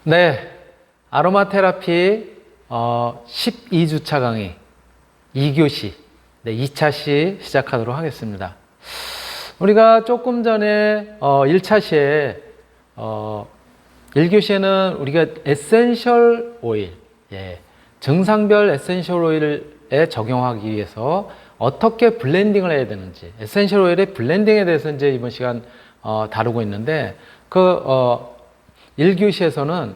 네, 아로마 테라피 12주차 강의 2교시, 네, 2차시 시작하도록 하겠습니다. 우리가 조금 전에 1차시에 1교시에는 우리가 에센셜 오일, 예, 증상별 에센셜 오일에 적용하기 위해서 어떻게 블렌딩을 해야 되는지, 에센셜 오일의 블렌딩에 대해서 이제 이번 시간 다루고 있는데, 1교시에서는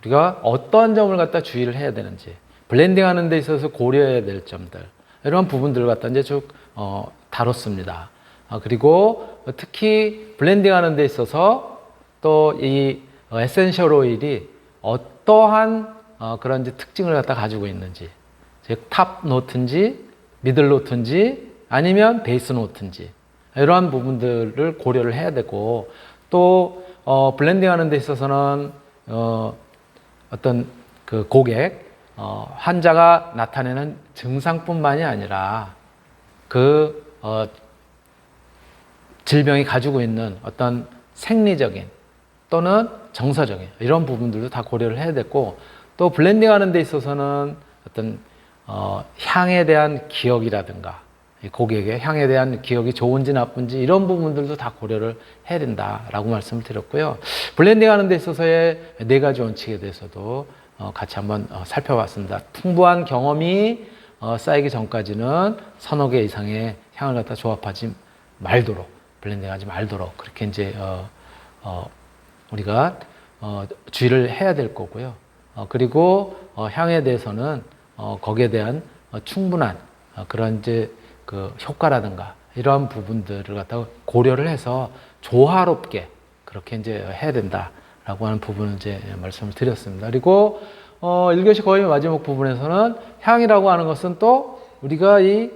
우리가 어떠한 점을 갖다 주의를 해야 되는지, 블렌딩 하는 데 있어서 고려해야 될 점들, 이런 부분들을 갖다 이제 쭉 다뤘습니다. 그리고 특히 블렌딩 하는 데 있어서 또 이 에센셜 오일이 어떠한 그런 이제 특징을 갖다 가지고 있는지, 즉 탑 노트인지 미들 노트인지 아니면 베이스 노트인지, 이러한 부분들을 고려를 해야 되고, 또 블렌딩 하는 데 있어서는 어떤 그 고객, 환자가 나타내는 증상뿐만이 아니라 질병이 가지고 있는 어떤 생리적인 또는 정서적인 이런 부분들도 다 고려를 해야 되고, 또 블렌딩 하는 데 있어서는 어떤 향에 대한 기억이라든가 고객의 향에 대한 기억이 좋은지 나쁜지 이런 부분들도 다 고려를 해야 된다라고 말씀을 드렸고요. 블렌딩 하는 데 있어서의 4가지 원칙에 대해서도 같이 한번 살펴봤습니다. 풍부한 경험이 쌓이기 전까지는 서너 개 이상의 향을 갖다 조합하지 말도록, 블렌딩하지 말도록 그렇게 이제 우리가 주의를 해야 될 거고요. 그리고 향에 대해서는 거기에 대한 충분한 그런 이제 그 효과라든가 이러한 부분들을 갖다가 고려를 해서 조화롭게 그렇게 이제 해야 된다라고 하는 부분을 이제 말씀을 드렸습니다. 그리고 1교시 거의 마지막 부분에서는 향이라고 하는 것은 또 우리가 이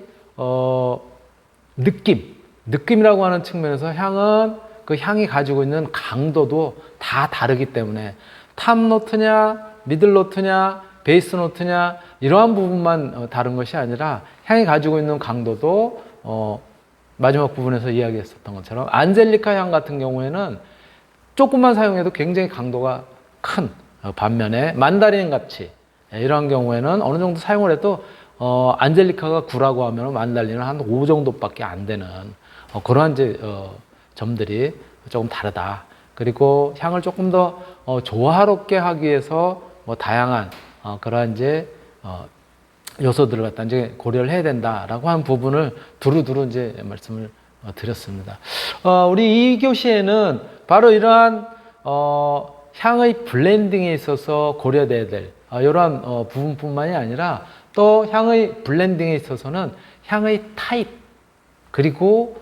느낌이라고 하는 측면에서 향은 그 향이 가지고 있는 강도도 다 다르기 때문에 탑 노트냐 미들 노트냐 베이스 노트냐 이러한 부분만 다른 것이 아니라 향이 가지고 있는 강도도 마지막 부분에서 이야기했었던 것처럼 안젤리카 향 같은 경우에는 조금만 사용해도 굉장히 강도가 큰 반면에 만다린 같이 이러한 경우에는 어느 정도 사용을 해도 안젤리카가 9라고 하면 만다린은 한 5 정도밖에 안 되는 그러한 이제 점들이 조금 다르다. 그리고 향을 조금 더 조화롭게 하기 위해서 다양한 그러한 이제 요소들을 갖다 이제 고려를 해야 된다라고 하는 부분을 두루두루 이제 말씀을 드렸습니다. 우리 2교시에는 바로 이러한 향의 블렌딩에 있어서 고려돼야 될 이러한 부분뿐만이 아니라 또 향의 블렌딩에 있어서는 향의 타입, 그리고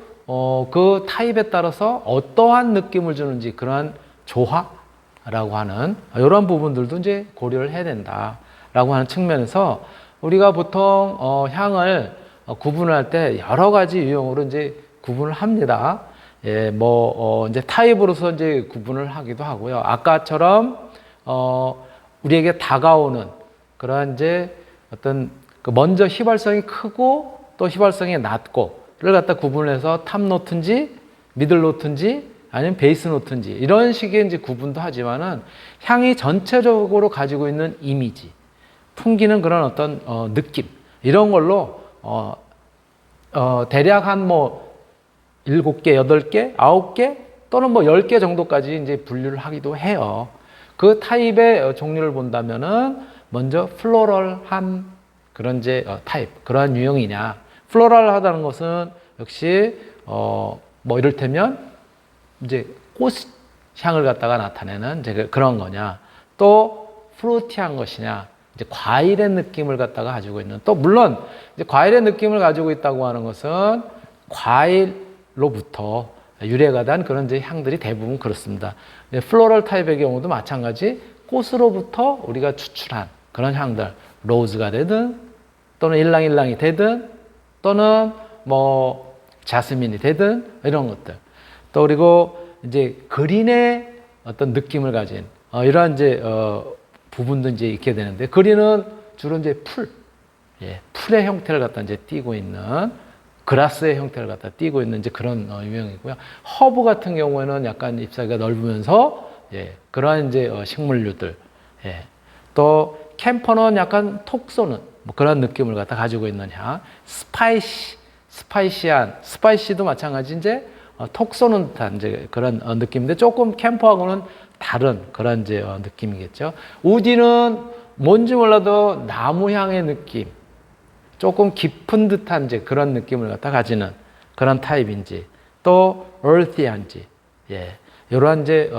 그 타입에 따라서 어떠한 느낌을 주는지 그러한 조화라고 하는 이러한 부분들도 이제 고려를 해야 된다라고 하는 측면에서 우리가 보통 향을 구분할 때 여러 가지 유형으로 이제 구분을 합니다. 예, 이제 타입으로서 이제 구분을 하기도 하고요. 아까처럼 우리에게 다가오는 그러한 이제 어떤 먼저 휘발성이 크고 또 휘발성이 낮고를 갖다 구분해서 탑 노트인지 미들 노트인지 아니면 베이스 노트인지 이런 식의 이제 구분도 하지만은 향이 전체적으로 가지고 있는 이미지, 풍기는 그런 어떤 느낌 이런 걸로 대략 한 7개, 8개, 9개 또는 10개 정도까지 이제 분류를 하기도 해요. 그 타입의 종류를 본다면은 먼저 플로럴한 그런 이제 타입, 그러한 유형이냐. 플로럴하다는 것은 역시 이를테면 이제 꽃 향을 갖다가 나타내는 이제 그런 거냐. 또 프루티한 것이냐. 이제 과일의 느낌을 갖다가 가지고 있는, 또 물론 이제 과일의 느낌을 가지고 있다고 하는 것은 과일로부터 유래가 된 그런 이제 향들이 대부분 그렇습니다. 플로럴 타입의 경우도 마찬가지 꽃으로부터 우리가 추출한 그런 향들, 로즈가 되든 또는 일랑일랑이 되든 또는 자스민이 되든 이런 것들, 또 그리고 이제 그린의 어떤 느낌을 가진 이러한 이제 부분도 이제 있게 되는데, 그린은 주로 이제 풀의 형태를 갖다 이제 띠고 있는, 그라스의 형태를 갖다 띠고 있는 이제 그런 유형이고요. 허브 같은 경우에는 약간 잎사귀가 넓으면서 예, 그러한 이제 식물류들. 예. 또 캠퍼는 약간 톡 쏘는 뭐 그런 느낌을 갖다 가지고 있는 향. 스파이시도 마찬가지 이제 톡 쏘는 듯한 이제 그런 느낌인데 조금 캠퍼하고는 다른 그런 이제 느낌이겠죠. 우디는 뭔지 몰라도 나무 향의 느낌, 조금 깊은 듯한 이제 그런 느낌을 갖다 가지는 그런 타입인지, 또 earthy한지, 예, 이러한 이제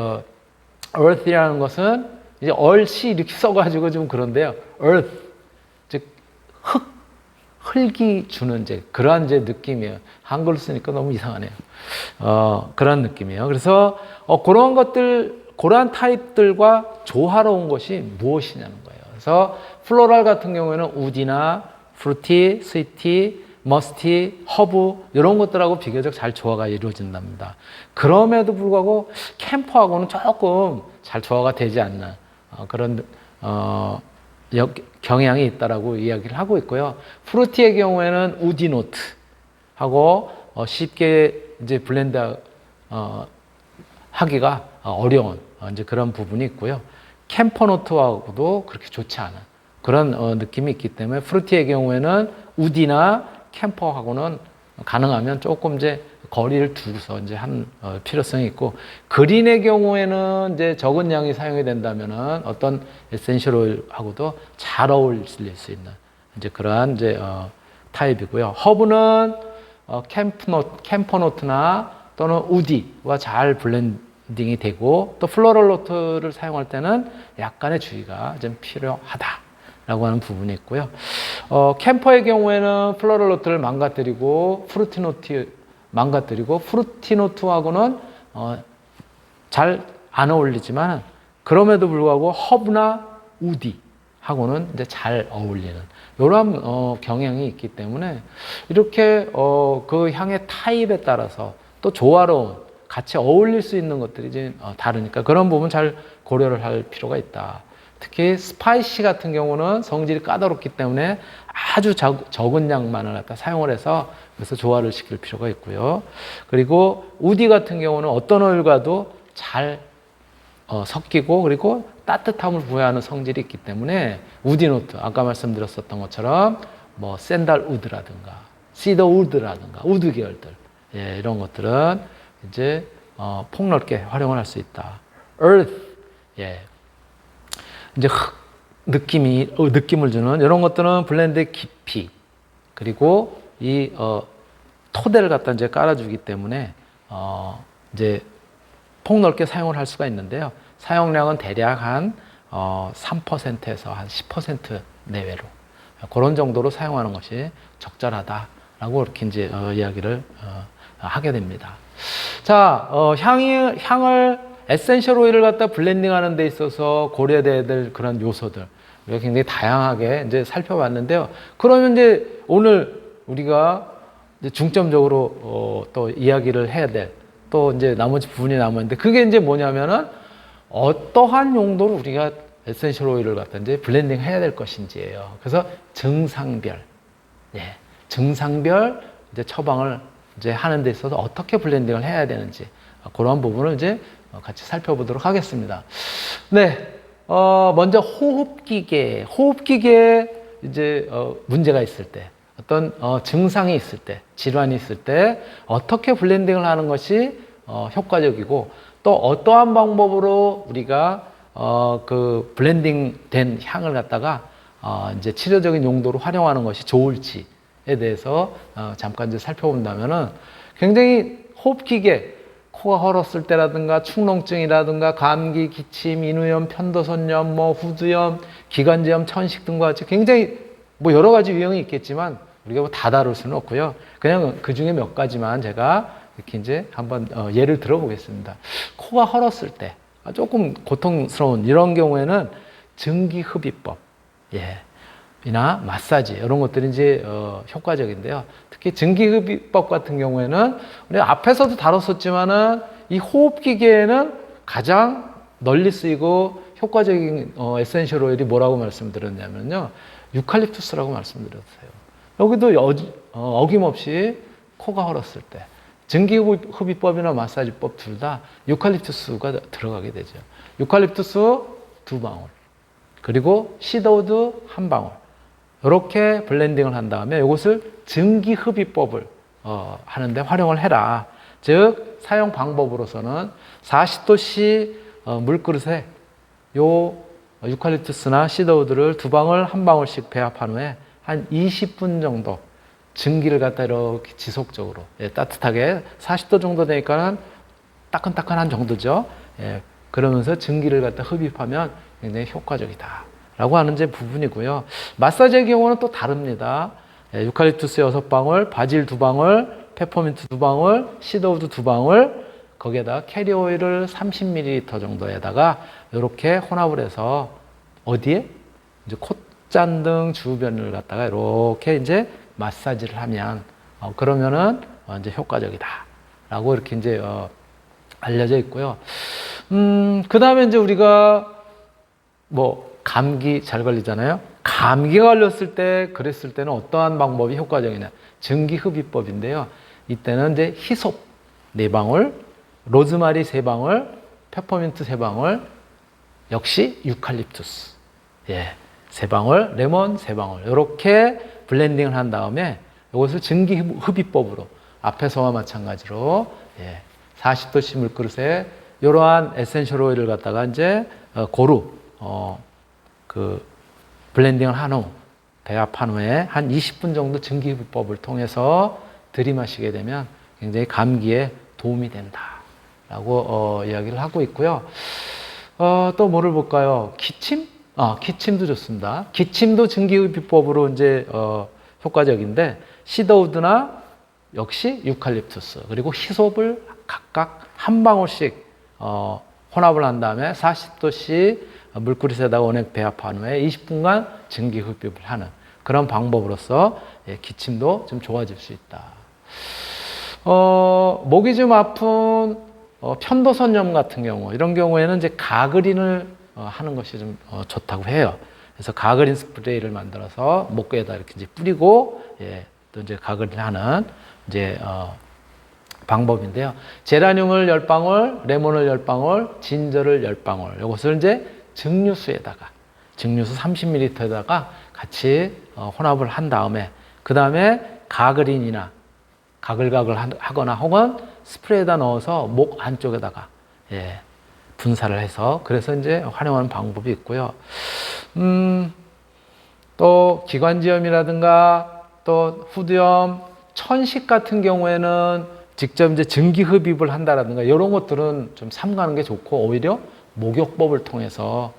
earth이라는 것은 이제 earth이 이렇게 써가지고 좀 그런데요. earth, 즉 흙이 주는 이제 그러한 이제 느낌이에요. 한글로 쓰니까 너무 이상하네요. 그런 느낌이에요. 그래서 그런 것들, 그러한 타입들과 조화로운 것이 무엇이냐는 거예요. 그래서 플로럴 같은 경우에는 우디나 프루티, 스위티, 머스티, 허브 이런 것들하고 비교적 잘 조화가 이루어진답니다. 그럼에도 불구하고 캠퍼하고는 조금 잘 조화가 되지 않는 그런 경향이 있다라고 이야기를 하고 있고요. 프루티의 경우에는 우디 노트하고 쉽게 이제 블렌드 하기가 어려운 이제 그런 부분이 있고요. 캠퍼 노트하고도 그렇게 좋지 않은 그런 느낌이 있기 때문에 프루티의 경우에는 우디나 캠퍼하고는 가능하면 조금 이제 거리를 두고서 이제 한 필요성이 있고, 그린의 경우에는 이제 적은 양이 사용이 된다면은 어떤 에센셜 오일하고도 잘 어울릴 수 있는 이제 그러한 이제 타입이고요. 허브는 캠퍼 노트나 또는 우디와 잘 블렌딩이 되고, 또 플로럴 노트를 사용할 때는 약간의 주의가 좀 필요하다라고 하는 부분이 있고요. 캠퍼의 경우에는 플로럴 노트를 망가뜨리고 프루티 노트 망가뜨리고 프루티 노트하고는 잘 안 어울리지만, 그럼에도 불구하고 허브나 우디하고는 이제 잘 어울리는 이러한 경향이 있기 때문에 이렇게 그 향의 타입에 따라서 또 조화로운 같이 어울릴 수 있는 것들이 이제 다르니까 그런 부분 잘 고려를 할 필요가 있다. 특히 스파이시 같은 경우는 성질이 까다롭기 때문에 아주 적은 양만을 갖다 사용을 해서 그래서 조화를 시킬 필요가 있고요. 그리고 우디 같은 경우는 어떤 오일과도 잘 섞이고 그리고 따뜻함을 부여하는 성질이 있기 때문에 우디 노트, 아까 말씀드렸었던 것처럼 뭐 샌달 우드라든가 시더 우드라든가 우드 계열들, 예, 이런 것들은 이제 폭넓게 활용을 할 수 있다. earth, 예, 이제 느낌을 주는 이런 것들은 블렌드의 깊이, 그리고 이 토대를 갖다 이제 깔아주기 때문에 이제 폭넓게 사용을 할 수가 있는데요. 사용량은 대략 한 3%에서 한 10% 내외로 그런 정도로 사용하는 것이 적절하다라고 이렇게 이제 이야기를 하게 됩니다. 자, 향을 에센셜 오일을 갖다 블렌딩하는 데 있어서 고려돼야 될 그런 요소들 우리가 굉장히 다양하게 이제 살펴봤는데요. 그러면 이제 오늘 우리가 이제 중점적으로 또 이야기를 해야 될 또 이제 나머지 부분이 남았는데, 그게 이제 뭐냐면은 어떠한 용도로 우리가 에센셜 오일을 갖다 이제 블렌딩 해야 될 것인지예요. 그래서 증상별, 예, 증상별 이제 처방을 이제 하는 데 있어서 어떻게 블렌딩을 해야 되는지 그런 부분을 이제 같이 살펴보도록 하겠습니다. 네, 먼저 호흡기계에 이제 문제가 있을 때, 어떤 증상이 있을 때, 질환이 있을 때 어떻게 블렌딩을 하는 것이 효과적이고, 또 어떠한 방법으로 우리가 그 블렌딩된 향을 갖다가 이제 치료적인 용도로 활용하는 것이 좋을지에 대해서 잠깐 이제 살펴본다면은, 굉장히 호흡기계, 코가 헐었을 때라든가 축농증이라든가 감기, 기침, 인후염, 편도선염, 뭐 후두염, 기관지염, 천식 등과 같이 굉장히 뭐 여러 가지 유형이 있겠지만 우리가 뭐 다 다룰 수는 없고요. 그냥 그 중에 몇 가지만 제가 이렇게 이제 한번 예를 들어보겠습니다. 코가 헐었을 때 조금 고통스러운 이런 경우에는 증기흡입법, 예, 이나 마사지 이런 것들이 이제 효과적인데요. 특히 증기흡입법 같은 경우에는 우리가 앞에서도 다뤘었지만은 이 호흡기계에는 가장 널리 쓰이고 효과적인 에센셜 오일이 뭐라고 말씀드렸냐면요, 유칼립투스라고 말씀드렸어요. 여기도 어김없이 코가 헐었을 때 증기흡입법이나 마사지법 둘 다 유칼립투스가 들어가게 되죠. 유칼립투스 2방울, 그리고 시더우드 1방울. 이렇게 블렌딩을 한 다음에 이것을 증기흡입법을 하는데 활용을 해라. 즉 사용 방법으로서는 40도씨 물그릇에 요 유칼립투스나 시더우드를 2방울 1방울씩 배합한 후에 한 20분 정도 증기를 갖다 이렇게 지속적으로 따뜻하게 40도 정도 되니까는 따끈따끈한 정도죠. 그러면서 증기를 갖다 흡입하면 굉장히 효과적이다 라고 하는 이제 부분이고요. 마사지의 경우는 또 다릅니다. 유칼립투스 6방울, 바질 2방울, 페퍼민트 2방울, 시더우드 2방울, 거기에다가 캐리오일을 30ml 정도에다가 이렇게 혼합을 해서 어디에? 이제 콧잔등 주변을 갖다가 이렇게 이제 마사지를 하면 그러면은 이제 효과적이다 라고 이렇게 이제 알려져 있고요. 그 다음에 이제 우리가 뭐 감기 잘 걸리잖아요. 감기가 걸렸을 때 그랬을 때는 어떠한 방법이 효과적이냐? 증기흡입법인데요. 이때는 이제 히솝 4방울, 로즈마리 3방울, 페퍼민트 3방울, 역시 유칼립투스 3방울, 레몬 3방울 이렇게 블렌딩을 한 다음에 이것을 증기흡입법으로 앞에서와 마찬가지로 40도씨 물그릇에 이러한 에센셜 오일을 갖다가 이제 고루 그 블렌딩을 한 후 배합한 후에 한 20분 정도 증기흡입법을 통해서 들이마시게 되면 굉장히 감기에 도움이 된다라고 이야기를 하고 있고요. 또 뭐를 볼까요? 기침? 기침도 좋습니다. 기침도 증기흡입법으로 이제 효과적인데 시더우드나 역시 유칼립투스 그리고 히솝을 각각 1방울씩 혼합을 한 다음에 40도씨 물그릇에다가 원액 배합한 후에 20분간 증기흡입을 하는 그런 방법으로서 기침도 좀 좋아질 수 있다. 목이 좀 아픈 편도선염 같은 경우 이런 경우에는 이제 가그린을 하는 것이 좀 좋다고 해요. 그래서 가그린 스프레이를 만들어서 목에다 이렇게 이제 뿌리고 또 이제 가그린 하는 이제 방법인데요. 제라늄을 10방울, 레몬을 10방울, 진저를 10방울. 이것을 이제 증류수에다가 증류수 30ml에다가 같이 혼합을 한 다음에 그 다음에 가그린이나 가글가글 하거나 혹은 스프레이에다 넣어서 목 안쪽에다가 분사를 해서 그래서 이제 활용하는 방법이 있고요. 또 기관지염이라든가 또 후두염, 천식 같은 경우에는 직접 이제 증기 흡입을 한다라든가 이런 것들은 좀 삼가는 게 좋고 오히려 목욕법을 통해서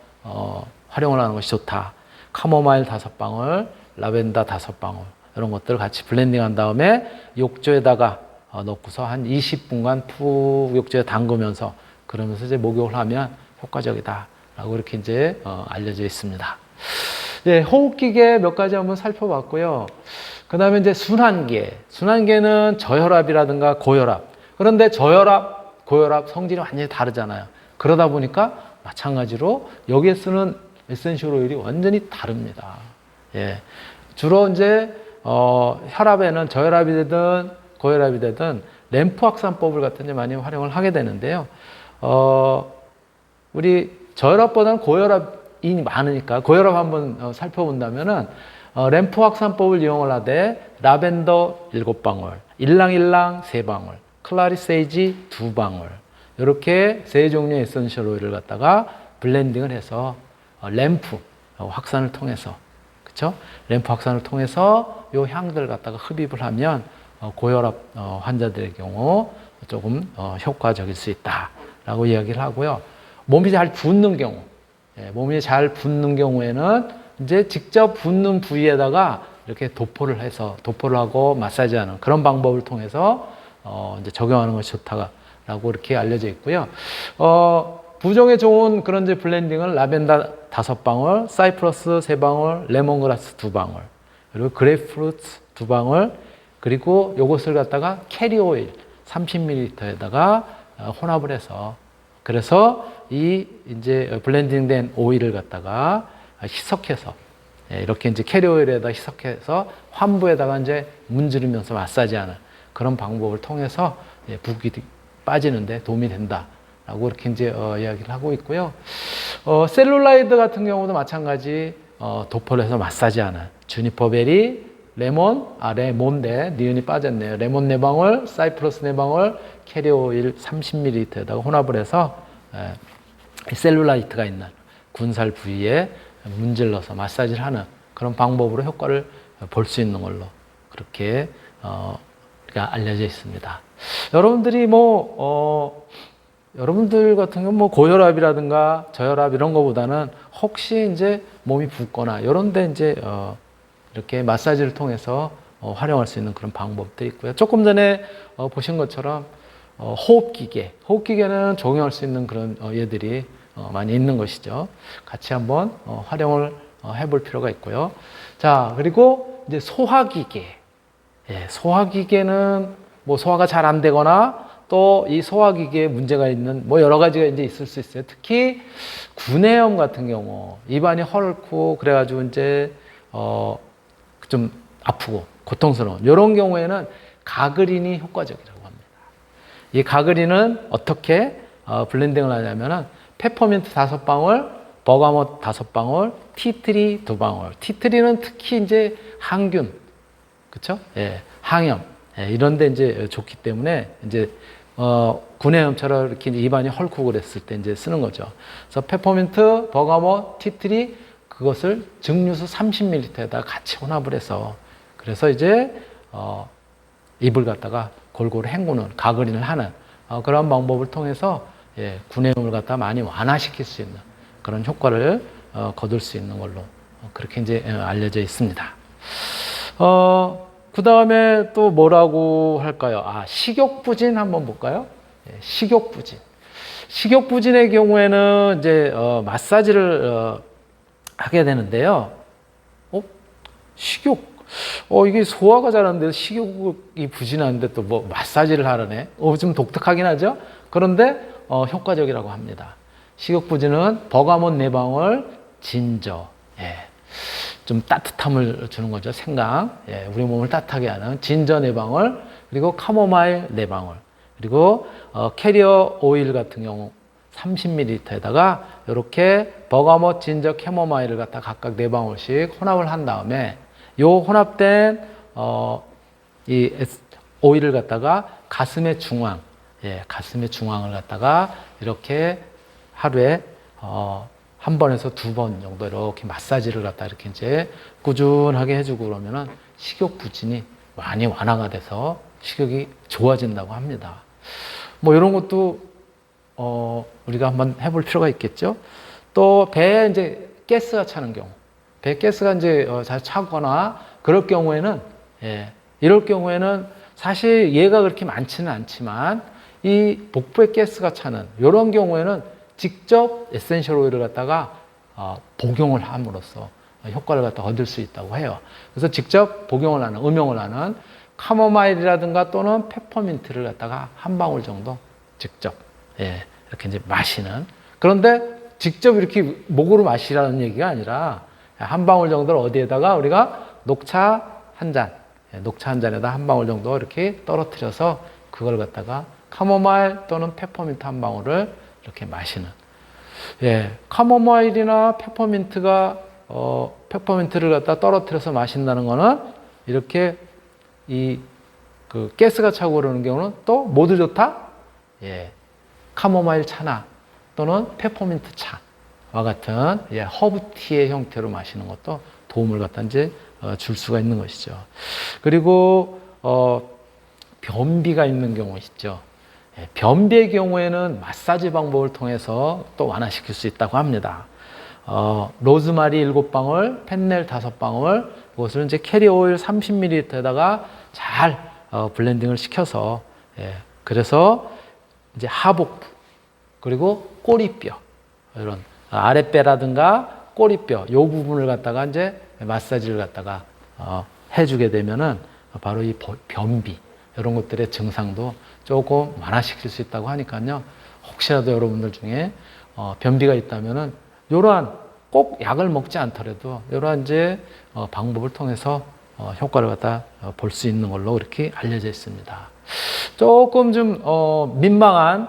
활용을 하는 것이 좋다. 카모마일 5방울, 라벤더 5방울 이런 것들을 같이 블렌딩한 다음에 욕조에다가 넣고서 한 20분간 푹 욕조에 담그면서 그러면서 이제 목욕을 하면 효과적이다라고 이렇게 이제 알려져 있습니다. 호흡기계 몇 가지 한번 살펴봤고요. 그 다음에 이제 순환계는 저혈압이라든가 고혈압. 그런데 저혈압, 고혈압 성질이 완전히 다르잖아요. 그러다 보니까 마찬가지로 여기에 쓰는 에센셜 오일이 완전히 다릅니다. 주로 이제 혈압에는 저혈압이 되든 고혈압이 되든 램프 확산법을 갖다 이제 많이 활용을 하게 되는데요. 우리 저혈압보다는 고혈압이 많으니까 고혈압 한번 살펴본다면은 램프 확산법을 이용을 하되 라벤더 7방울, 일랑일랑 3방울, 클라리세이지 2방울 이렇게 3종류의 에센셜 오일을 갖다가 블렌딩을 해서 램프 확산을 통해서 그렇죠? 램프 확산을 통해서 이 향들을 갖다가 흡입을 하면 고혈압 환자들의 경우 조금 효과적일 수 있다라고 이야기를 하고요. 몸이 잘 붓는 경우, 몸이 잘 붓는 경우에는 이제 직접 붓는 부위에다가 이렇게 도포를 하고 마사지하는 그런 방법을 통해서 이제 적용하는 것이 좋다라고 이렇게 알려져 있고요. 부종에 좋은 그런 이제 블렌딩은 라벤더 5방울, 사이프러스 3방울, 레몬그라스 2방울, 그리고 그레이프루트 2방울, 그리고 요것을 갖다가 캐리오일 30ml에다가 혼합을 해서 그래서 이 이제 블렌딩된 오일을 갖다가 희석해서 이렇게 이제 캐리오일에다 희석해서 환부에다가 이제 문지르면서 마사지하는 그런 방법을 통해서 붓기 빠지는데 도움이 된다. 라고 이렇게 이제 이야기를 하고 있고요. 셀룰라이드 같은 경우도 마찬가지 도포를 해서 마사지하는 주니퍼베리, 레몬인데 니은이 빠졌네요. 레몬 4방울, 사이프러스 4방울, 캐리오일 30ml에다가 혼합을 해서 셀룰라이트가 있는 군살 부위에 문질러서 마사지를 하는 그런 방법으로 효과를 볼 수 있는 걸로 그렇게 알려져 있습니다. 여러분들이 여러분들 같은 경우 고혈압이라든가 저혈압 이런 거보다는 혹시 이제 몸이 붓거나 이런데 이제 이렇게 마사지를 통해서 활용할 수 있는 그런 방법들이 있고요. 조금 전에 보신 것처럼 호흡기계는 적용할 수 있는 그런 얘들이 많이 있는 것이죠. 같이 한번 활용을 해볼 필요가 있고요. 자, 그리고 이제 소화기계. 소화기계는 소화가 잘 안 되거나 또 이 소화기계에 문제가 있는 여러 가지가 이제 있을 수 있어요. 특히 구내염 같은 경우 입안이 헐고 그래가지고 이제 좀 아프고 고통스러운 이런 경우에는 가그린이 효과적이라고 합니다. 이 가그린은 어떻게 블렌딩을 하냐면은 페퍼민트 5방울, 버가못 5방울, 티트리 2방울. 티트리는 특히 이제 항균, 그렇죠? 항염 이런데 이제 좋기 때문에 이제 구내염처럼 이렇게 입안이 헐고 그랬을 때 이제 쓰는 거죠. 그래서 페퍼민트, 버가못, 티트리 그것을 증류수 30ml에다 같이 혼합을 해서 그래서 이제 입을 갖다가 골고루 헹구는 가그린을 하는 그런 방법을 통해서 구내염을 갖다 많이 완화시킬 수 있는 그런 효과를 거둘 수 있는 걸로 그렇게 이제 알려져 있습니다. 그 다음에 또 뭐라고 할까요? 식욕부진 한번 볼까요? 식욕부진. 식욕부진의 경우에는 이제 마사지를 하게 되는데요. 식욕. 이게 소화가 잘 안 돼서 식욕이 부진한데 또 마사지를 하라네. 좀 독특하긴 하죠? 그런데 효과적이라고 합니다. 식욕부진은 버가못 4방울, 진저. 좀 따뜻함을 주는 거죠. 생강. 우리 몸을 따뜻하게 하는 진저 4방울, 그리고 카모마일 4방울, 그리고 캐리어 오일 같은 경우 30ml에다가 이렇게 버가못, 진저, 캐모마일을 갖다 각각 4방울씩 혼합을 한 다음에 요 혼합된 이 오일을 갖다가 가슴의 중앙, 가슴의 중앙을 갖다가 이렇게 하루에 한 번에서 2번 정도 이렇게 마사지를 갖다 이렇게 이제 꾸준하게 해주고 그러면은 식욕 부진이 많이 완화가 돼서 식욕이 좋아진다고 합니다. 이런 것도 우리가 한번 해볼 필요가 있겠죠. 또 배에 이제 가스가 차는 경우, 배 가스가 이제 잘 차거나 그럴 경우에는 이럴 경우에는 사실 얘가 그렇게 많지는 않지만 이 복부에 가스가 차는 이런 경우에는 직접 에센셜 오일을 갖다가 복용을 함으로써 효과를 갖다 얻을 수 있다고 해요. 그래서 직접 복용을 하는, 음용을 하는 카모마일이라든가 또는 페퍼민트를 갖다가 한 방울 정도 직접 이렇게 이제 마시는. 그런데 직접 이렇게 목으로 마시라는 얘기가 아니라 한 방울 정도를 어디에다가 우리가 녹차 한 잔, 녹차 한 잔에다 한 방울 정도 이렇게 떨어뜨려서 그걸 갖다가 카모마일 또는 페퍼민트 한 방울을 이렇게 마시는. 카모마일이나 페퍼민트가 페퍼민트를 갖다 떨어뜨려서 마신다는 거는 이렇게 그 가스가 차고 그러는 경우는 또 모두 좋다. 카모마일 차나 또는 페퍼민트 차와 같은 허브티의 형태로 마시는 것도 도움을 갖다 이제 줄 수가 있는 것이죠. 그리고 변비가 있는 경우 있죠. 변비의 경우에는 마사지 방법을 통해서 또 완화시킬 수 있다고 합니다. 로즈마리 7방울, 펜넬 5방울, 이것을 이제 캐리어 오일 30ml에다가 잘 블렌딩을 시켜서 그래서 이제 하복부 그리고 꼬리뼈 이런 아랫배라든가 꼬리뼈 요 부분을 갖다가 이제 마사지를 갖다가 해주게 되면은 바로 이 변비 이런 것들의 증상도 조금 완화시킬 수 있다고 하니까요. 혹시라도 여러분들 중에 변비가 있다면은 이러한 꼭 약을 먹지 않더라도 이러한 이제 방법을 통해서 효과를 갖다 볼 수 있는 걸로 이렇게 알려져 있습니다. 조금 좀 민망한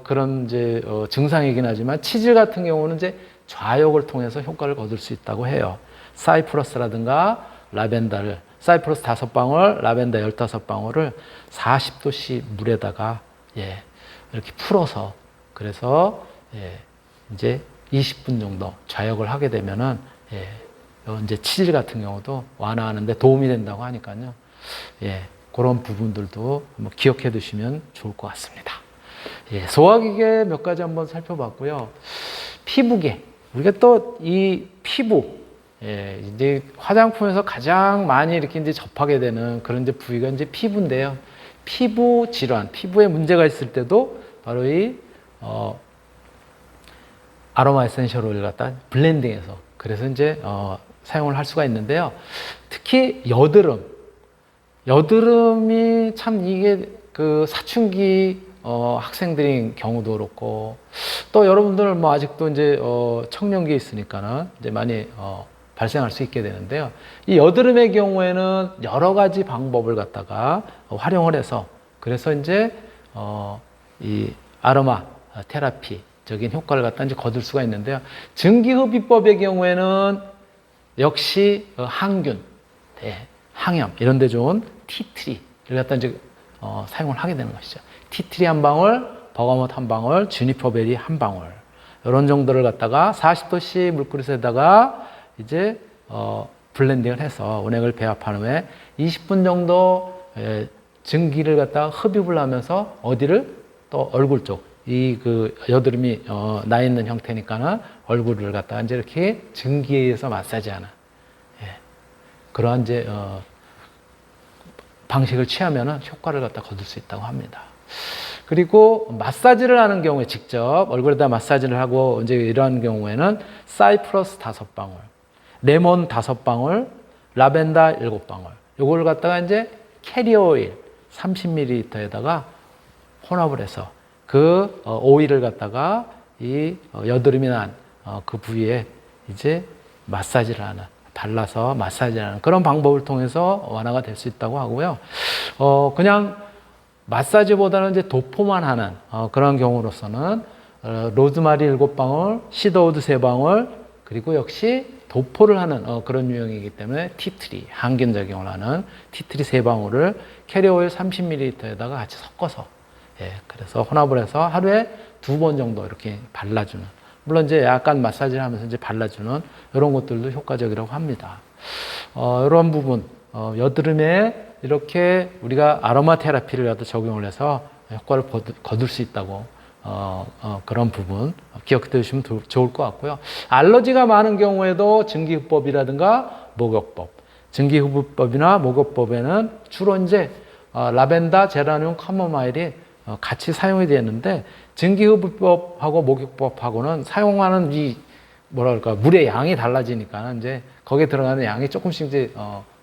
그런 이제 증상이긴 하지만 치질 같은 경우는 이제 좌욕을 통해서 효과를 거둘 수 있다고 해요. 사이프러스라든가 라벤더를 사이프러스 5방울, 라벤더 15방울을 40도씨 물에다가 이렇게 풀어서 그래서 이제 20분 정도 좌욕을 하게 되면은 이제 치질 같은 경우도 완화하는데 도움이 된다고 하니까요. 그런 부분들도 한번 기억해 두시면 좋을 것 같습니다. 소화기계 몇 가지 한번 살펴봤고요. 피부계. 우리가 또 이 피부, 이제 화장품에서 가장 많이 이렇게 이제 접하게 되는 그런 이제 부위가 이제 피부인데요. 피부 질환, 피부에 문제가 있을 때도 바로 이, 아로마 에센셜 오일 갖다 블렌딩해서 그래서 이제, 사용을 할 수가 있는데요. 특히 여드름이 참 이게 그 사춘기 학생들인 경우도 그렇고 또 여러분들 뭐 아직도 이제 청년기에 있으니까는 이제 많이 발생할 수 있게 되는데요. 이 여드름의 경우에는 여러 가지 방법을 갖다가 활용을 해서 그래서 이제 이 아로마 테라피적인 효과를 갖다 이제 거둘 수가 있는데요. 증기흡입법의 경우에는 역시 항균, 항염 이런 데 좋은 티트리를 갖다 이제 사용을 하게 되는 것이죠. 티트리 한 방울, 버거못 한 방울, 주니퍼베리 한 방울 이런 정도를 갖다가 40도씨 물그릇에다가 이제 블렌딩을 해서 원액을 배합한 후에 20분 정도 증기를 갖다가 흡입을 하면서 어디를 또 얼굴 쪽 이 그 여드름이 나 있는 형태니까는 얼굴을 갖다가 이제 이렇게 증기에 의해서 마사지하는 그러한 이제 방식을 취하면은 효과를 갖다 거둘 수 있다고 합니다. 그리고 마사지를 하는 경우에 직접 얼굴에다 마사지를 하고 이제 이러한 경우에는 사이프러스 5방울, 레몬 5방울, 라벤더 7방울. 요걸 갖다가 이제 캐리어 오일 30ml에다가 혼합을 해서 그 오일을 갖다가 이 여드름이 난 그 부위에 이제 마사지를 하는 발라서 마사지를 하는 그런 방법을 통해서 완화가 될 수 있다고 하고요. 그냥 마사지보다는 이제 도포만 하는 그런 경우로서는 로즈마리 7방울, 시더우드 3방울, 그리고 역시 도포를 하는 그런 유형이기 때문에 티트리, 항균 작용을 하는 티트리 3방울을 캐리오일 30ml에다가 같이 섞어서 그래서 혼합을 해서 하루에 2번 정도 이렇게 발라주는 물론 이제 약간 마사지를 하면서 이제 발라주는 이런 것들도 효과적이라고 합니다. 이런 부분 여드름에 이렇게 우리가 아로마 테라피를 갖다 적용을 해서 효과를 거둘 수 있다고 그런 부분 기억해 두시면 좋을 것 같고요. 알러지가 많은 경우에도 증기흡법이라든가 목욕법, 증기흡입법이나 목욕법에는 주로 이제 라벤더, 제라늄, 카모마일이 같이 사용이 되는데 증기흡입법하고 목욕법하고는 사용하는 이 뭐랄까 물의 양이 달라지니까 이제 거기에 들어가는 양이 조금씩 이제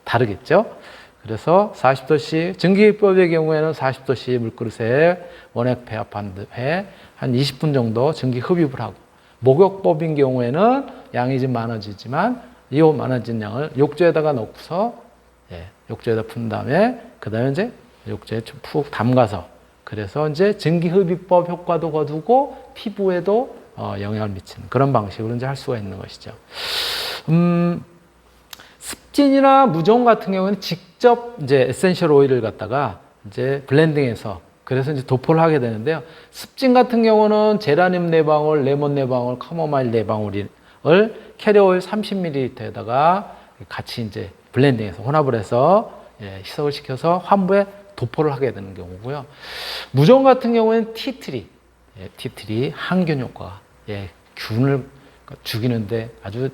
다르겠죠. 그래서 40도씨 증기흡입법의 경우에는 40도씨 물그릇에 원액 배합한 후에 한 20분 정도 증기 흡입을 하고 목욕법인 경우에는 양이 좀 많아지지만 이 많아진 양을 욕조에다가 넣고서 욕조에다 푼 다음에 그 다음에 이제 욕조에 푹 담가서 그래서 이제 증기흡입법 효과도 거두고 피부에도 영향을 미치는 그런 방식으로 이제 할 수가 있는 것이죠. 습진이나 무좀 같은 경우는 직접 이제 에센셜 오일을 갖다가 이제 블렌딩해서 그래서 이제 도포를 하게 되는데요. 습진 같은 경우는 제라늄 4방울, 레몬 4방울, 카모마일 4방울을 캐리어 오일 30ml에다가 같이 이제 블렌딩해서 혼합을 해서 희석을 시켜서 환부에 도포를 하게 되는 경우고요. 무좀 같은 경우에는 티트리 항균 효과, 균을 죽이는데 아주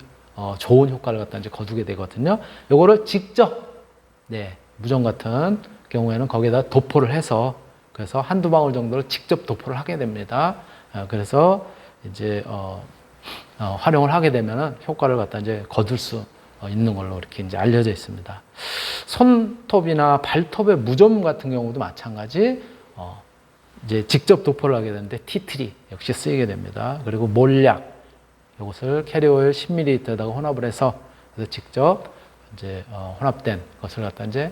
좋은 효과를 갖다 이제 거두게 되거든요. 요거를 직접, 무좀 같은 경우에는 거기에다 도포를 해서 그래서 한두 방울 정도를 직접 도포를 하게 됩니다. 그래서 이제 활용을 하게 되면은 효과를 갖다 이제 거둘 수 있는 걸로 이렇게 이제 알려져 있습니다. 손톱이나 발톱의 무좀 같은 경우도 마찬가지, 이제 직접 도포를 하게 되는데 티트리 역시 쓰이게 됩니다. 그리고 몰약, 이것을 캐리오일 10ml에다가 혼합을 해서 직접 이제 혼합된 것을 갖다 이제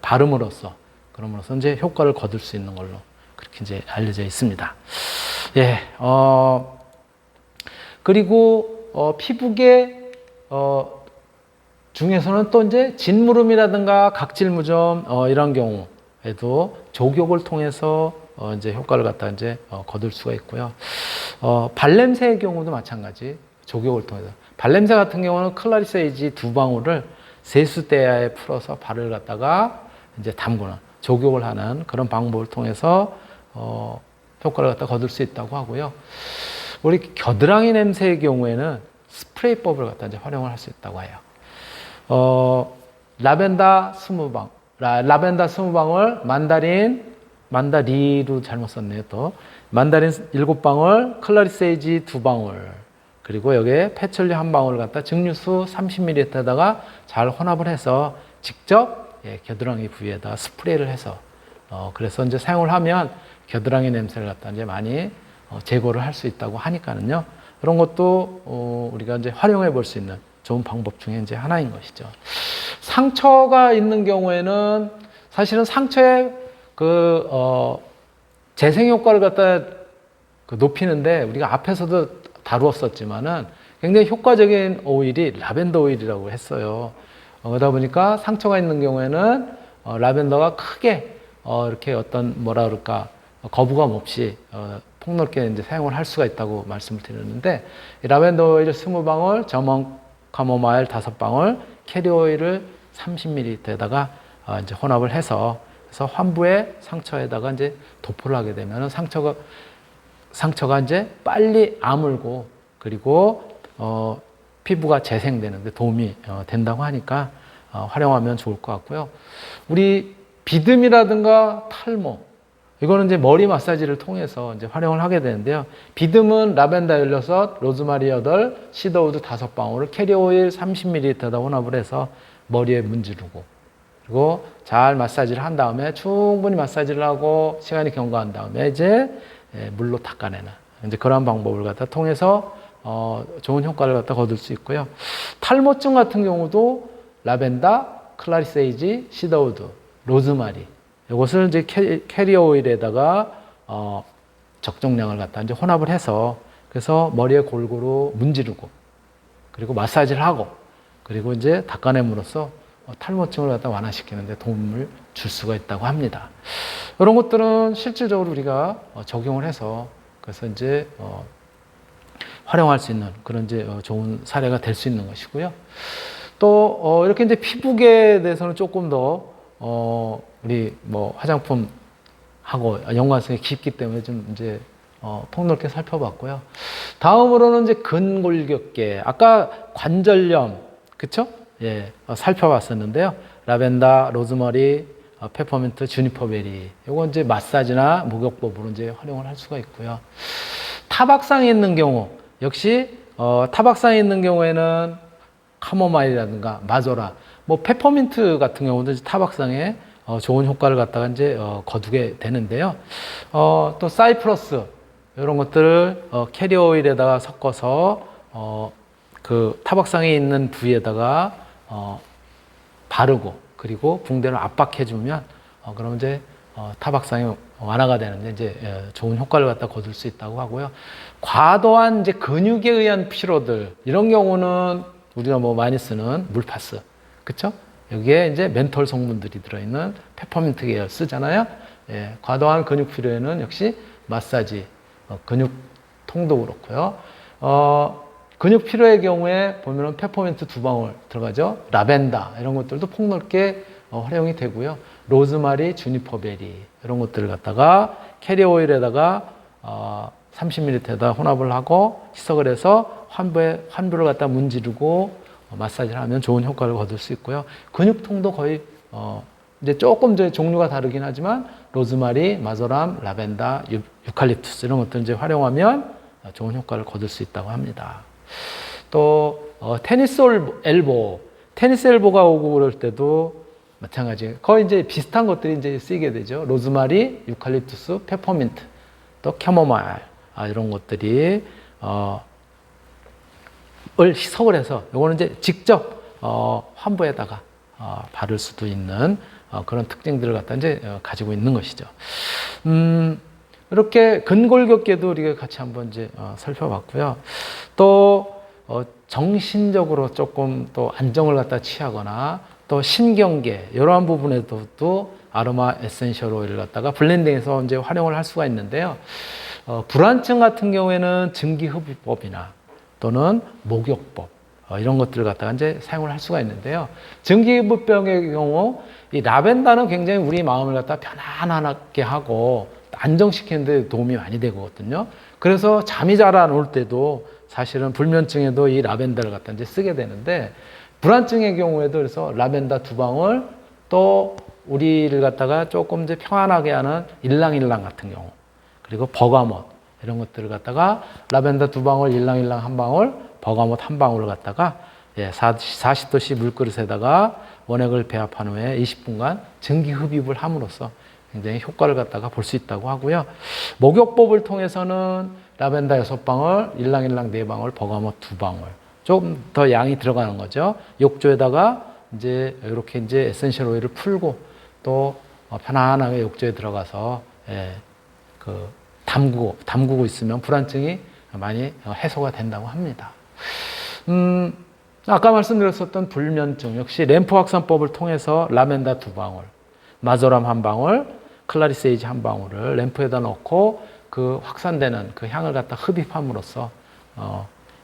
바름으로써 그럼으로써 이제 효과를 거둘 수 있는 걸로 그렇게 이제 알려져 있습니다. 예, 그리고 피부계 중에서는 또 이제 진무름이라든가 각질무좀 이런 경우에도 족욕을 통해서 이제 효과를 갖다 이제 거둘 수가 있고요. 발냄새의 경우도 마찬가지. 족욕을 통해서. 발냄새 같은 경우는 클라리세이지 2방울을 세수대야에 풀어서 발을 갖다가 이제 담그는 족욕을 하는 그런 방법을 통해서 효과를 갖다 거둘 수 있다고 하고요. 우리 겨드랑이 냄새의 경우에는 스프레이법을 갖다 이제 활용을 할 수 있다고 해요. 라벤더 20방울, 만다리로 잘못 썼네요, 또. 만다린 7방울, 클라리세이지 2방울, 그리고 여기에 패철리 1방울을 갖다 증류수 30ml에다가 잘 혼합을 해서 직접 겨드랑이 부위에다 스프레이를 해서 그래서 이제 사용을 하면 겨드랑이 냄새를 갖다 이제 많이 제거를 할 수 있다고 하니까는요. 그런 것도 우리가 이제 활용해 볼 수 있는 좋은 방법 중에 이제 하나인 것이죠. 상처가 있는 경우에는 사실은 상처에 재생 효과를 갖다 높이는데 우리가 앞에서도 다루었었지만은 굉장히 효과적인 오일이 라벤더 오일이라고 했어요. 그러다 보니까 상처가 있는 경우에는 라벤더가 크게 이렇게 어떤 뭐라 그럴까 거부감 없이 폭넓게 이제 사용을 할 수가 있다고 말씀을 드렸는데 이 라벤더 오일 20방울, 저먼 카모마일 5방울, 캐리 오일을 30ml에다가 이제 혼합을 해서 그래서 환부의 상처에다가 이제 도포를 하게 되면 상처가 이제 빨리 아물고 그리고 피부가 재생되는 데 도움이 된다고 하니까 활용하면 좋을 것 같고요. 우리 비듬이라든가 탈모 이거는 이제 머리 마사지를 통해서 이제 활용을 하게 되는데요. 비듬은 라벤더 16, 로즈마리 8, 시더우드 5방울을 캐리 오일 30ml에다 혼합을 해서 머리에 문지르고 그리고 잘 마사지를 한 다음에 충분히 마사지를 하고 시간이 경과한 다음에 이제 물로 닦아내는 이제 그런 방법을 갖다 통해서 좋은 효과를 갖다 거둘 수 있고요. 탈모증 같은 경우도 라벤더, 클라리세이지, 시더우드, 로즈마리 이것을 이제 캐리어 오일에다가 적정량을 갖다 이제 혼합을 해서 그래서 머리에 골고루 문지르고 그리고 마사지를 하고 그리고 이제 닦아냄으로써 탈모증을 갖다 완화시키는 데 도움을 줄 수가 있다고 합니다. 이런 것들은 실질적으로 우리가 적용을 해서 그래서 이제 활용할 수 있는 그런 이제 좋은 사례가 될 수 있는 것이고요. 또 이렇게 이제 피부계에 대해서는 조금 더 우리 뭐 화장품 하고 연관성이 깊기 때문에 좀 이제 폭넓게 살펴봤고요. 다음으로는 이제 근골격계 아까 관절염 그쵸? 예, 살펴봤었는데요. 라벤더, 로즈머리, 페퍼민트, 주니퍼베리. 이건 이제 마사지나 목욕법으로 이제 활용을 할 수가 있고요. 타박상이 있는 경우, 역시, 타박상이 있는 경우에는 카모마일이라든가 마조라, 뭐 페퍼민트 같은 경우도 타박상에 좋은 효과를 갖다가 이제 거두게 되는데요. 또 사이프러스, 이런 것들을 캐리어 오일에다가 섞어서 그 타박상에 있는 부위에다가 바르고 그리고 붕대를 압박해주면 그럼 이제 타박상이 완화가 되는데 이제 좋은 효과를 갖다 거둘 수 있다고 하고요. 과도한 이제 근육에 의한 피로들 이런 경우는 우리가 뭐 많이 쓰는 물파스, 그렇죠? 여기에 이제 멘톨 성분들이 들어있는 페퍼민트 계열 쓰잖아요. 예, 과도한 근육 피로에는 역시 마사지, 근육통도 그렇고요. 근육 피로의 경우에 보면은 페퍼민트 2방울 들어가죠. 라벤더 이런 것들도 폭넓게 활용이 되고요. 로즈마리, 주니퍼베리 이런 것들을 갖다가 캐리어 오일에다가 30ml에다 혼합을 하고 희석을 해서 환부를 갖다 문지르고 마사지를 하면 좋은 효과를 거둘 수 있고요. 근육통도 거의 이제 조금 이제 종류가 다르긴 하지만 로즈마리, 마조람, 라벤더, 유칼립투스 이런 것들 이제 활용하면 좋은 효과를 거둘 수 있다고 합니다. 또 테니스 엘보가 오고 그럴 때도 마찬가지 거의 이제 비슷한 것들이 이제 쓰이게 되죠. 로즈마리, 유칼립투스, 페퍼민트, 또 캐모마일 이런 것들이 을 희석을 해서 요거는 이제 직접 환부에다가 바를 수도 있는 그런 특징들을 갖다 이제 가지고 있는 것이죠. 이렇게 근골격계도 우리가 같이 한번 이제 살펴봤고요. 또 정신적으로 조금 또 안정을 갖다 취하거나 또 신경계 이러한 부분에도 또 아로마 에센셜 오일을 갖다가 블렌딩해서 이제 활용을 할 수가 있는데요. 불안증 같은 경우에는 증기흡입법이나 또는 목욕법 이런 것들을 갖다가 이제 사용을 할 수가 있는데요. 증기흡입병의 경우 이 라벤더는 굉장히 우리 마음을 갖다 편안하게 하고 안정시키는 데 도움이 많이 되거든요. 그래서 잠이 잘 안 올 때도 사실은 불면증에도 이 라벤더를 갖다 이제 쓰게 되는데 불안증의 경우에도 그래서 라벤더 2방울 또 우리를 갖다가 조금 이제 평안하게 하는 일랑일랑 같은 경우 그리고 버가못 이런 것들을 갖다가 라벤더 2방울, 일랑일랑 1방울, 버가못 1방울을 갖다가 40도씨 물그릇에다가 원액을 배합한 후에 20분간 증기 흡입을 함으로써 굉장히 효과를 갖다가 볼 수 있다고 하고요. 목욕법을 통해서는 라벤더 6방울, 일랑일랑 4방울, 버가못 2방울 좀 더 양이 들어가는 거죠. 욕조에다가 이제 이렇게 이제 에센셜 오일을 풀고 또 편안하게 욕조에 들어가서 담그고 있으면 불안증이 많이 해소가 된다고 합니다. 아까 말씀드렸었던 불면증 역시 램프 확산법을 통해서 라벤더 2방울, 마조람 1방울, 클라리세이지 1방울을 램프에다 넣고 그 확산되는 그 향을 갖다 흡입함으로써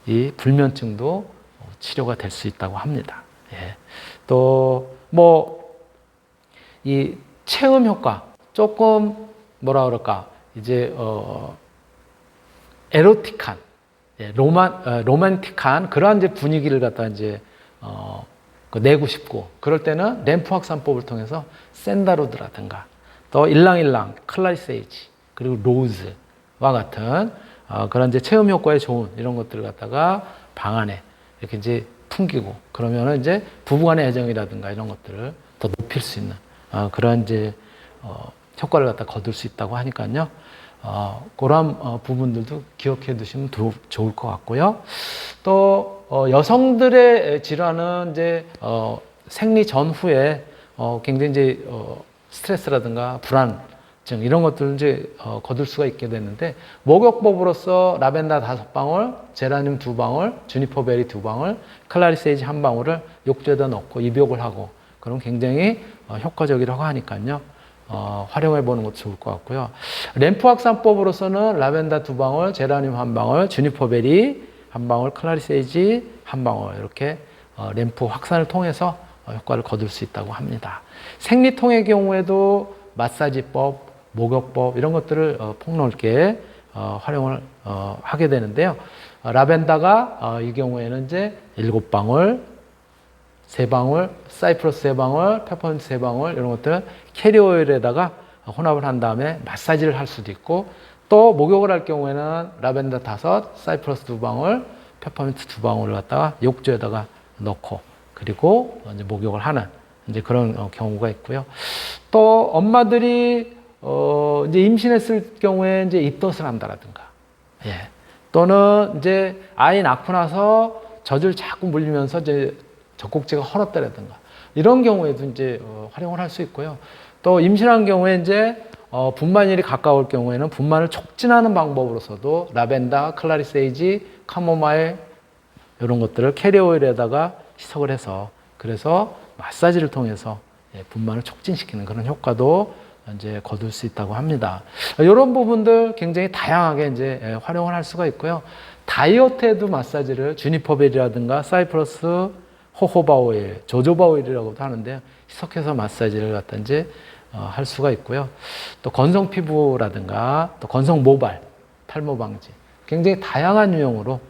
이 불면증도 치료가 될 수 있다고 합니다. 또 이 체험 효과 조금 뭐라 그럴까 이제 에로틱한 로맨틱한 그러한 이제 분위기를 갖다 이제 내고 싶고 그럴 때는 램프 확산법을 통해서 샌다로드라든가 또 일랑일랑, 클라리세이지 그리고 로즈와 같은 그런 이제 체험 효과에 좋은 이런 것들을 갖다가 방 안에 이렇게 이제 풍기고 그러면은 이제 부부간의 애정이라든가 이런 것들을 더 높일 수 있는 그런 이제 효과를 갖다 거둘 수 있다고 하니까요. 그런 부분들도 기억해 두시면 좋을 것 같고요. 또 여성들의 질환은 이제 생리 전후에 굉장히 이제 스트레스라든가 불안증 이런 것들을 이제 거둘 수가 있게 되는데 목욕법으로서 라벤더 5방울, 제라늄 2방울, 주니퍼 베리 2방울, 클라리세이지 1방울을 욕조에다 넣고 입욕을 하고 그럼 굉장히 효과적이라고 하니까요. 활용해 보는 것도 좋을 것 같고요. 램프 확산법으로서는 라벤더 2방울, 제라늄 1방울, 주니퍼 베리 1방울, 클라리세이지 1방울 이렇게 램프 확산을 통해서 효과를 거둘 수 있다고 합니다. 생리통의 경우에도 마사지법, 목욕법 이런 것들을 폭넓게 활용을 하게 되는데요. 라벤더가 이 경우에는 이제 7방울, 3방울, 사이프러스 3방울, 페퍼민트 3방울 이런 것들은 캐리오일에다가 혼합을 한 다음에 마사지를 할 수도 있고 또 목욕을 할 경우에는 라벤더 5, 사이프러스 2방울, 페퍼민트 2방울을 갖다가 욕조에다가 넣고 그리고 이제 목욕을 하는 이제 그런 경우가 있고요. 또 엄마들이 이제 임신했을 경우에 이제 입덧을 한다라든가, 또는 이제 아이 낳고 나서 젖을 자꾸 물리면서 이제 젖꼭지가 헐었다라든가 이런 경우에도 이제 활용을 할 수 있고요. 또 임신한 경우에 이제 분만일이 가까울 경우에는 분만을 촉진하는 방법으로서도 라벤더, 클라리세이지, 카모마일 이런 것들을 캐리오일에다가 희석을 해서 그래서 마사지를 통해서 분만을 촉진시키는 그런 효과도 이제 거둘 수 있다고 합니다. 이런 부분들 굉장히 다양하게 이제 활용을 할 수가 있고요. 다이어트에도 마사지를 주니퍼벨이라든가 사이프러스, 호호바 오일, 조조바 오일이라고도 하는데요. 희석해서 마사지를 갖다 이제 할 수가 있고요. 또 건성 피부라든가 또 건성 모발, 탈모 방지 굉장히 다양한 유형으로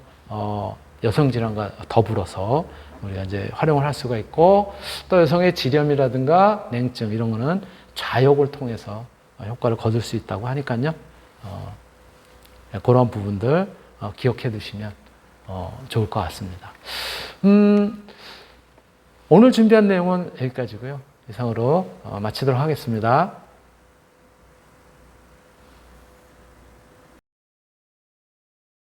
여성 질환과 더불어서 우리가 이제 활용을 할 수가 있고 또 여성의 지렴이라든가 냉증 이런 거는 좌욕을 통해서 효과를 거둘 수 있다고 하니까요. 그런 부분들 기억해 두시면 좋을 것 같습니다. 오늘 준비한 내용은 여기까지고요. 이상으로 마치도록 하겠습니다.